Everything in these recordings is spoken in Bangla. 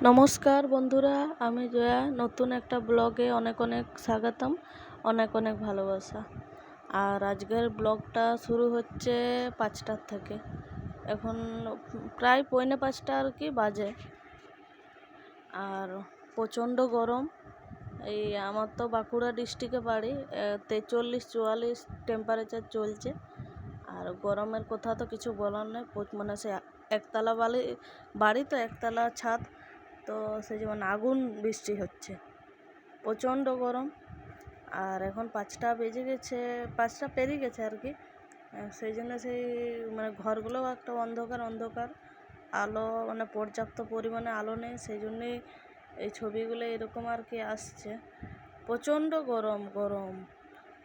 নমস্কার বন্ধুরা, আমি জয়া। নতুন একটা ব্লগে অনেক অনেক স্বাগতম, অনেক অনেক ভালোবাসা। আর আজকের ব্লগটা শুরু হচ্ছে 5টার থেকে। এখন প্রায় 4:45 আর কি বাজে। আর প্রচণ্ড গরম। এই আমার তো বাঁকুড়া ডিস্ট্রিক্টে বাড়ি, 43-44 টেম্পারেচার চলছে। আর গরমের কথা তো কিছু বলার নেই। মানে সে একতলা বাড়ি তো একতলা ছাদ, তো সেই যেমন আগুন বৃষ্টি হচ্ছে, প্রচণ্ড গরম। আর এখন 5টা বেজে গেছে, 5টা পেরিয়ে গেছে আর কি। সেই জন্য সেই মানে ঘরগুলোও একটা অন্ধকার, আলো মানে পর্যাপ্ত পরিমাণে আলো নেই। সেই জন্যেই এই ছবিগুলো এরকম আর কি আসছে। প্রচণ্ড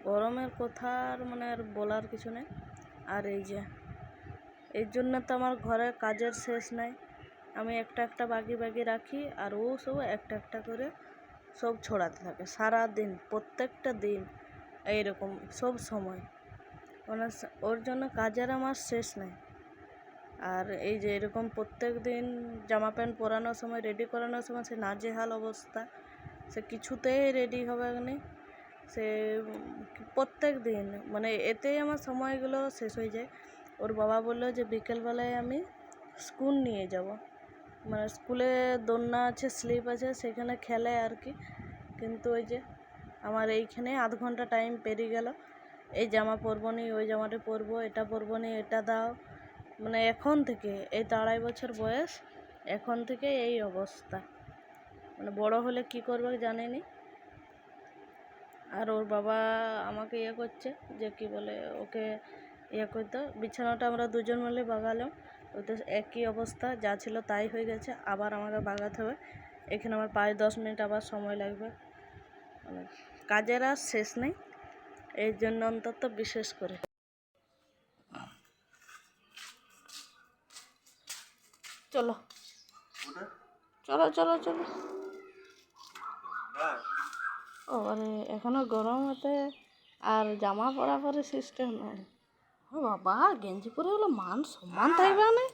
গরমের কথা আর মানে আর বলার কিছু নেই। আর এই জন্য তো আমার ঘরে কাজের শেষ নাই। আমি একটা বাগি রাখি, আর ও সব একটা করে সব ছড়াতে থাকে সারা দিন, প্রত্যেকটা দিন এইরকম সব সময়। মানে ওর জন্য কাজের আমার শেষ নাই। আর এই যে এরকম প্রত্যেক দিন জামা প্যান্ট পরানোর সময়, রেডি করানোর সময় সে নাজেহাল অবস্থা, সে কিছুতেই রেডি হবে না। সে প্রত্যেক দিন মানে এতেই আমার সময়গুলো শেষ হয়ে যায়। ওর বাবা বললো যে বিকেলবেলায় আমি স্কুল নিয়ে যাব, মানে স্কুলে দোলনা আছে, স্লিপ আছে, সেখানে খেলে আর কি। কিন্তু ওই যে আমার এইখানে আধ ঘন্টা টাইম পেরিয়ে গেল। এই জামা পরবো নি, ওই জামাটা পরবো, এটা পরবো নি, এটা দাও। মানে এখন থেকে এই তো 2.5 বছর বয়স, এখন থেকে এই অবস্থা। মানে বড় হলে কি করবে জানেনি। আর ওর বাবা আমাকে করছে যে কি বলে ওকে করতে। বিছানাটা আমরা দুজন মিলে বাগালাম, ওই তো একই অবস্থা, যা ছিল তাই হয়ে গেছে। আবার আমাকে বাগাতে হবে। এখানে আমার 5-10 মিনিট আবার সময় লাগবে। মানে কাজের আর শেষ নেই, এই জন্য অন্তত বিশেষ করে। চলো চলো চলো চলো। ও মানে এখনো গরম হতে আর জামা পরা পরে সিস্টেম নাই। ও বাবা, গেঞ্জি পরে হলো মান সম্মান থাকবে না।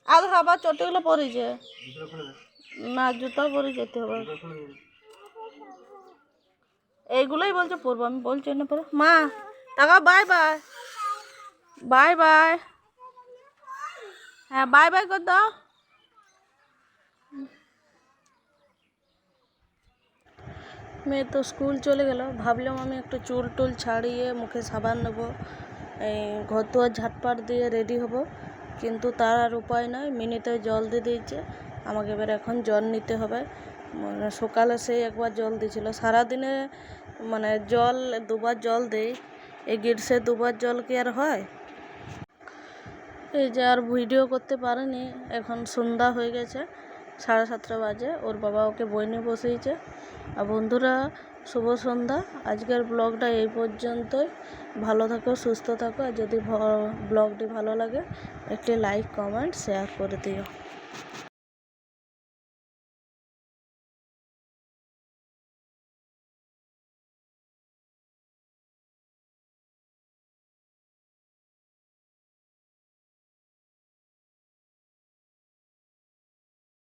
আর আবার চটিগুলো পরেছে না, জুতো পরে যেতে হবে। এইগুলোই বলছে পরবো, আমি বলছি না পরে। মা টাকা, বাই বাই বাই বাই। হ্যাঁ বাই বাই কর দাও। মেয়ে তো স্কুল চলে গেল। ভাবলাম আমি একটু চুল টুল ছাড়িয়ে মুখে সাবান নেবো, এই ঘর দুয়ার ঝাটপাট দিয়ে রেডি হব, কিন্তু তার আর উপায় নয়। মিনিতে জল দিয়ে দিয়েছে আমাকে, এবার এখন জল নিতে হবে। মানে সকালে সেই একবার জল দিয়েছিল, সারাদিনে মানে জল 2বার জল দেই, এই গ্রীষ্মে 2বার জল কি আর হয়। এই যে আর ভিডিও করতে পারেনি, এখন সন্ধ্যা হয়ে গেছে, 7:30 বাজে। ওর বাবা ওকে বই নিয়ে বসেছে। আর বন্ধুরা, শুভ সন্ধ্যা। আজকের ব্লগটা এই পর্যন্তই। ভালো থাকো, সুস্থ থাকো। আর যদি ব্লগটি ভালো লাগে একটি লাইক, কমেন্ট, শেয়ার করে দিও।